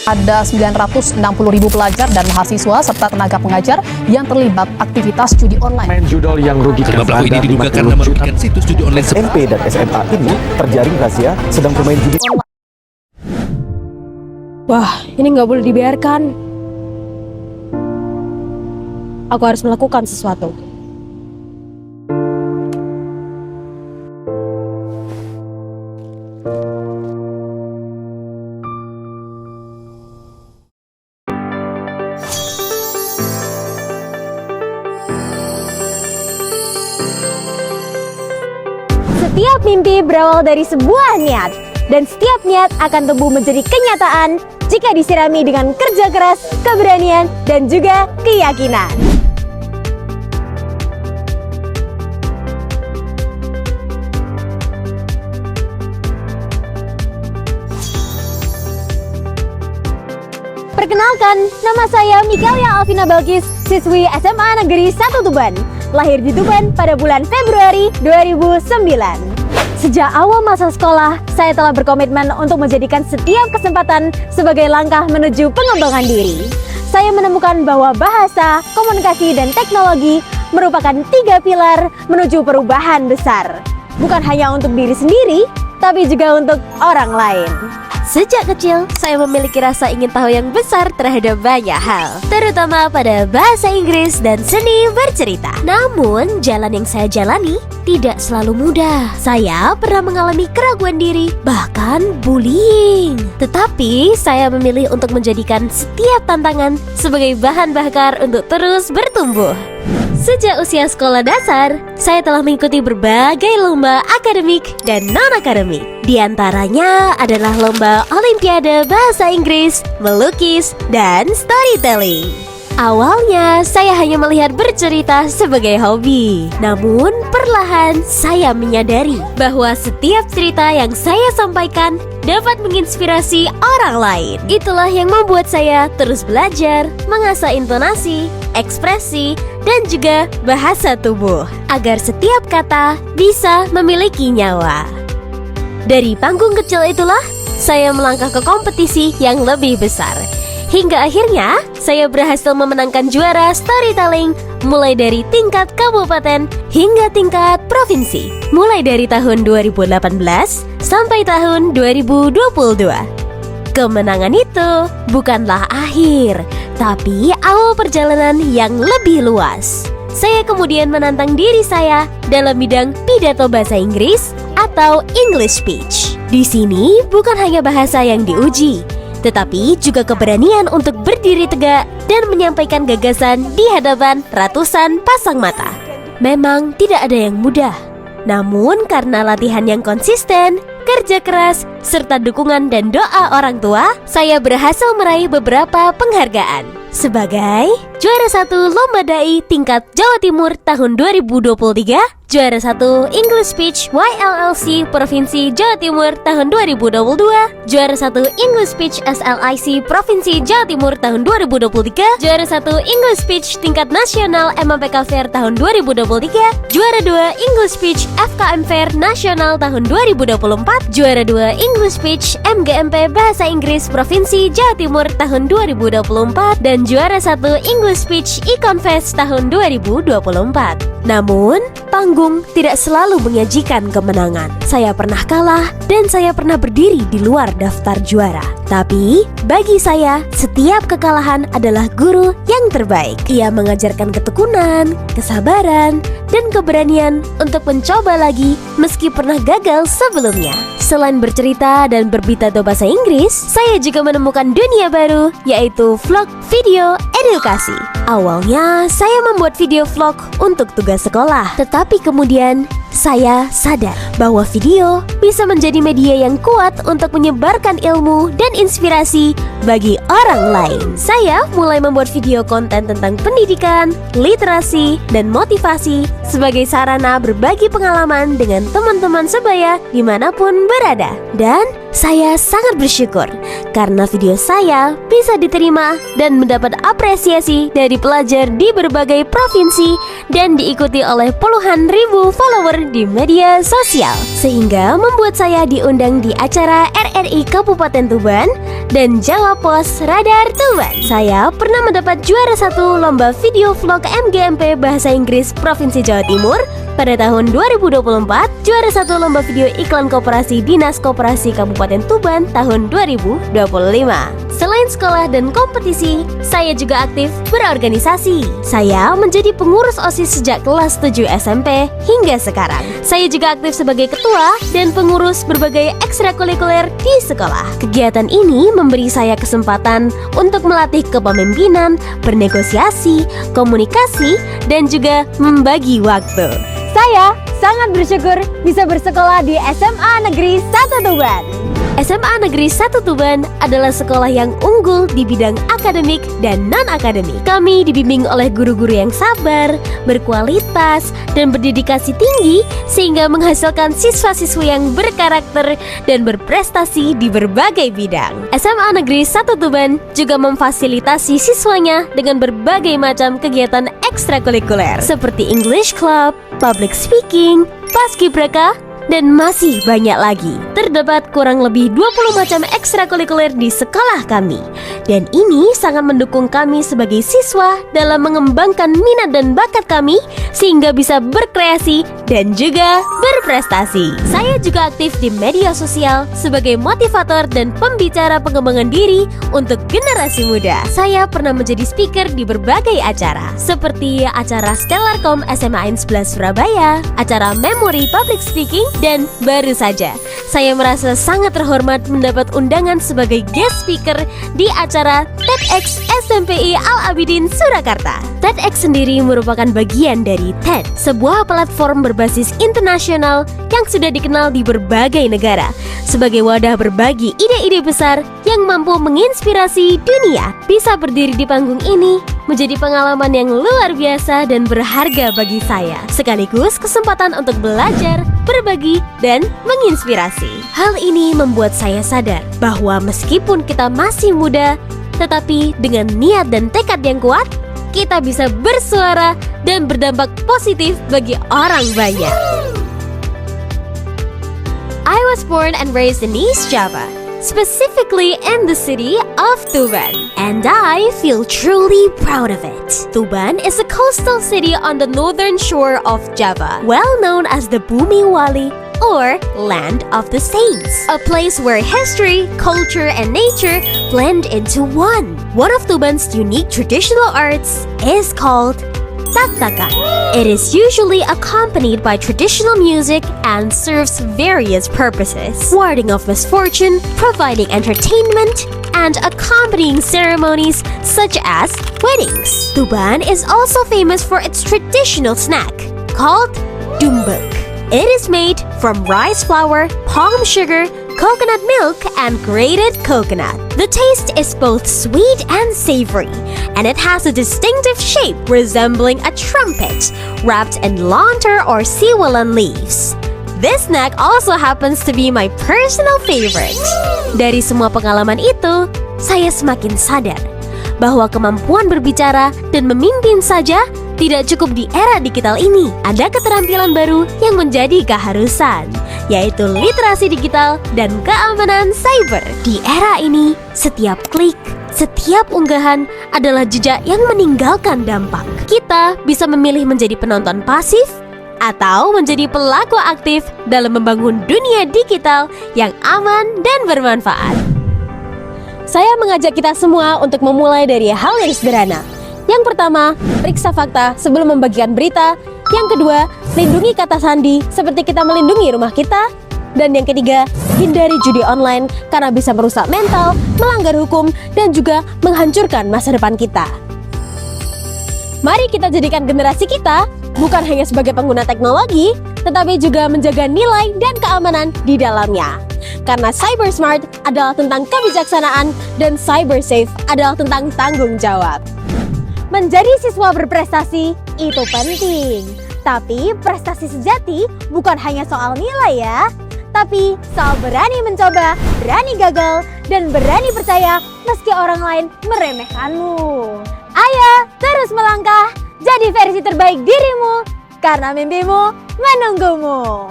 Ada 960.000 pelajar dan mahasiswa serta tenaga pengajar yang terlibat aktivitas judi online. Main judol yang rugi. Kelima pelaku ini diduga karena merugikan situs judi online SMP dan SMA ini terjaring razia sedang bermain judi online. Wah, ini nggak boleh dibiarkan. Aku harus melakukan sesuatu. Setiap mimpi berawal dari sebuah niat, dan setiap niat akan tumbuh menjadi kenyataan jika disirami dengan kerja keras, keberanian, dan juga keyakinan. Perkenalkan, nama saya Mikaela Alvina Balkis, siswi SMA Negeri 1 Tuban. Lahir di Tuban pada bulan Februari 2009. Sejak awal masa sekolah, saya telah berkomitmen untuk menjadikan setiap kesempatan sebagai langkah menuju pengembangan diri. Saya menemukan bahwa bahasa, komunikasi, dan teknologi merupakan 3 pilar menuju perubahan besar. Bukan hanya untuk diri sendiri, tapi juga untuk orang lain. Sejak kecil, saya memiliki rasa ingin tahu yang besar terhadap banyak hal, terutama pada bahasa Inggris dan seni bercerita. Namun, jalan yang saya jalani tidak selalu mudah. Saya pernah mengalami keraguan diri, bahkan bullying. Tetapi, saya memilih untuk menjadikan setiap tantangan sebagai bahan bakar untuk terus bertumbuh. Sejak usia sekolah dasar, saya telah mengikuti berbagai lomba akademik dan non-akademik. Di antaranya adalah lomba Olimpiade Bahasa Inggris, melukis, dan storytelling. Awalnya, saya hanya melihat bercerita sebagai hobi. Namun, perlahan saya menyadari bahwa setiap cerita yang saya sampaikan dapat menginspirasi orang lain. Itulah yang membuat saya terus belajar, mengasah intonasi, ekspresi, dan juga bahasa tubuh, agar setiap kata bisa memiliki nyawa. Dari panggung kecil itulah, saya melangkah ke kompetisi yang lebih besar. Hingga akhirnya, saya berhasil memenangkan juara storytelling mulai dari tingkat kabupaten hingga tingkat provinsi. Mulai dari tahun 2018 sampai tahun 2022. Kemenangan itu bukanlah akhir, tapi awal perjalanan yang lebih luas. Saya kemudian menantang diri saya dalam bidang pidato bahasa Inggris atau English speech. Di sini bukan hanya bahasa yang diuji, tetapi juga keberanian untuk berdiri tegak dan menyampaikan gagasan di hadapan ratusan pasang mata. Memang tidak ada yang mudah, namun karena latihan yang konsisten, kerja keras, serta dukungan dan doa orang tua, saya berhasil meraih beberapa penghargaan. Sebagai juara 1 Lomba Dai tingkat Jawa Timur tahun 2023, juara 1 English Speech YLLC Provinsi Jawa Timur tahun 2022, juara 1 English Speech SLIC Provinsi Jawa Timur tahun 2023, juara 1 English Speech tingkat nasional MMPK Fair tahun 2023, juara 2 English Speech FKM Fair nasional tahun 2024, juara 2 English Speech MGMP Bahasa Inggris Provinsi Jawa Timur tahun 2024, dan juara 1 English Speech E-Confess tahun 2024. Namun, panggung tidak selalu menyajikan kemenangan. Saya pernah kalah dan saya pernah berdiri di luar daftar juara. Tapi, bagi saya, setiap kekalahan adalah guru yang terbaik. Ia mengajarkan ketekunan, kesabaran, dan keberanian untuk mencoba lagi meski pernah gagal sebelumnya. Selain bercerita dan berbicara bahasa Inggris, saya juga menemukan dunia baru, yaitu vlog video edukasi. Awalnya, saya membuat video vlog untuk tugas sekolah, tetapi kemudian saya sadar bahwa video bisa menjadi media yang kuat untuk menyebarkan ilmu dan inspirasi bagi orang lain. Saya mulai membuat video konten tentang pendidikan, literasi, dan motivasi sebagai sarana berbagi pengalaman dengan teman-teman sebaya dimanapun berada. Dan saya sangat bersyukur karena video saya bisa diterima dan mendapat apresiasi dari pelajar di berbagai provinsi dan diikuti oleh puluhan ribu follower di media sosial, sehingga membuat saya diundang di acara RRI Kabupaten Tuban dan Jawa Pos Radar Tuban. Saya pernah mendapat juara 1 lomba video vlog MGMP Bahasa Inggris Provinsi Jawa Timur pada tahun 2024, juara 1 lomba video iklan koperasi Dinas Koperasi Kabupaten Tuban tahun 2025. Selain sekolah dan kompetisi, saya juga aktif berorganisasi. Saya menjadi pengurus OSIS sejak kelas 7 SMP hingga sekarang. Saya juga aktif sebagai ketua dan pengurus berbagai ekstrakurikuler di sekolah. Kegiatan ini memberi saya kesempatan untuk melatih kepemimpinan, bernegosiasi, komunikasi, dan juga membagi waktu. Saya sangat bersyukur bisa bersekolah di SMA Negeri 1 Tuban. SMA Negeri 1 Tuban adalah sekolah yang unggul di bidang akademik dan non-akademik. Kami dibimbing oleh guru-guru yang sabar, berkualitas, dan berdedikasi tinggi sehingga menghasilkan siswa-siswi yang berkarakter dan berprestasi di berbagai bidang. SMA Negeri 1 Tuban juga memfasilitasi siswanya dengan berbagai macam kegiatan ekstrakurikuler seperti English Club, Public Speaking, Paskibraka, dan masih banyak lagi. Terdapat kurang lebih 20 macam ekstrakurikuler di sekolah kami. Dan ini sangat mendukung kami sebagai siswa dalam mengembangkan minat dan bakat kami sehingga bisa berkreasi dan juga berprestasi. Saya juga aktif di media sosial sebagai motivator dan pembicara pengembangan diri untuk generasi muda. Saya pernah menjadi speaker di berbagai acara seperti acara Stellarcom SMA 11 Surabaya, acara Memory Public Speaking, dan baru saja saya merasa sangat terhormat mendapat undangan sebagai guest speaker di acara TEDx SMPI Al-Abidin Surakarta. TEDx sendiri merupakan bagian dari TED, sebuah platform berbasis internasional yang sudah dikenal di berbagai negara sebagai wadah berbagi ide-ide besar yang mampu menginspirasi dunia. Bisa berdiri di panggung ini menjadi pengalaman yang luar biasa dan berharga bagi saya, sekaligus kesempatan untuk belajar, berbagi, dan menginspirasi. Hal ini membuat saya sadar bahwa meskipun kita masih muda, tetapi dengan niat dan tekad yang kuat, kita bisa bersuara dan berdampak positif bagi orang banyak. I was born and raised in East Java, specifically in the city of Tuban, and I feel truly proud of it. Tuban is a coastal city on the northern shore of Java, well known as the Bumi Wali, or Land of the Saints, a place where history, culture, and nature blend into one. One of Tuban's unique traditional arts is called tak-takan. It is usually accompanied by traditional music and serves various purposes, warding off misfortune, providing entertainment, and accompanying ceremonies such as weddings. Tuban is also famous for its traditional snack called dumbek. It is made from rice flour, palm sugar, coconut milk, and grated coconut. The taste is both sweet and savory, and it has a distinctive shape resembling a trumpet wrapped in lontar or siwalan leaves. This snack also happens to be my personal favorite. Dari semua pengalaman itu, saya semakin sadar bahwa kemampuan berbicara dan memimpin saja tidak cukup di era digital ini. Ada keterampilan baru yang menjadi keharusan, yaitu literasi digital dan keamanan cyber. Di era ini, setiap klik, setiap unggahan adalah jejak yang meninggalkan dampak. Kita bisa memilih menjadi penonton pasif atau menjadi pelaku aktif dalam membangun dunia digital yang aman dan bermanfaat. Saya mengajak kita semua untuk memulai dari hal yang sederhana. Yang pertama, periksa fakta sebelum membagikan berita. Yang kedua, lindungi kata sandi seperti kita melindungi rumah kita. Dan yang ketiga, hindari judi online karena bisa merusak mental, melanggar hukum, dan juga menghancurkan masa depan kita. Mari kita jadikan generasi kita bukan hanya sebagai pengguna teknologi, tetapi juga menjaga nilai dan keamanan di dalamnya. Karena cyber smart adalah tentang kebijaksanaan dan cyber safe adalah tentang tanggung jawab. Menjadi siswa berprestasi itu penting. Tapi prestasi sejati bukan hanya soal nilai ya, tapi soal berani mencoba, berani gagal, dan berani percaya meski orang lain meremehkanmu. Ayo terus melangkah, jadi versi terbaik dirimu, karena mimpimu menunggumu.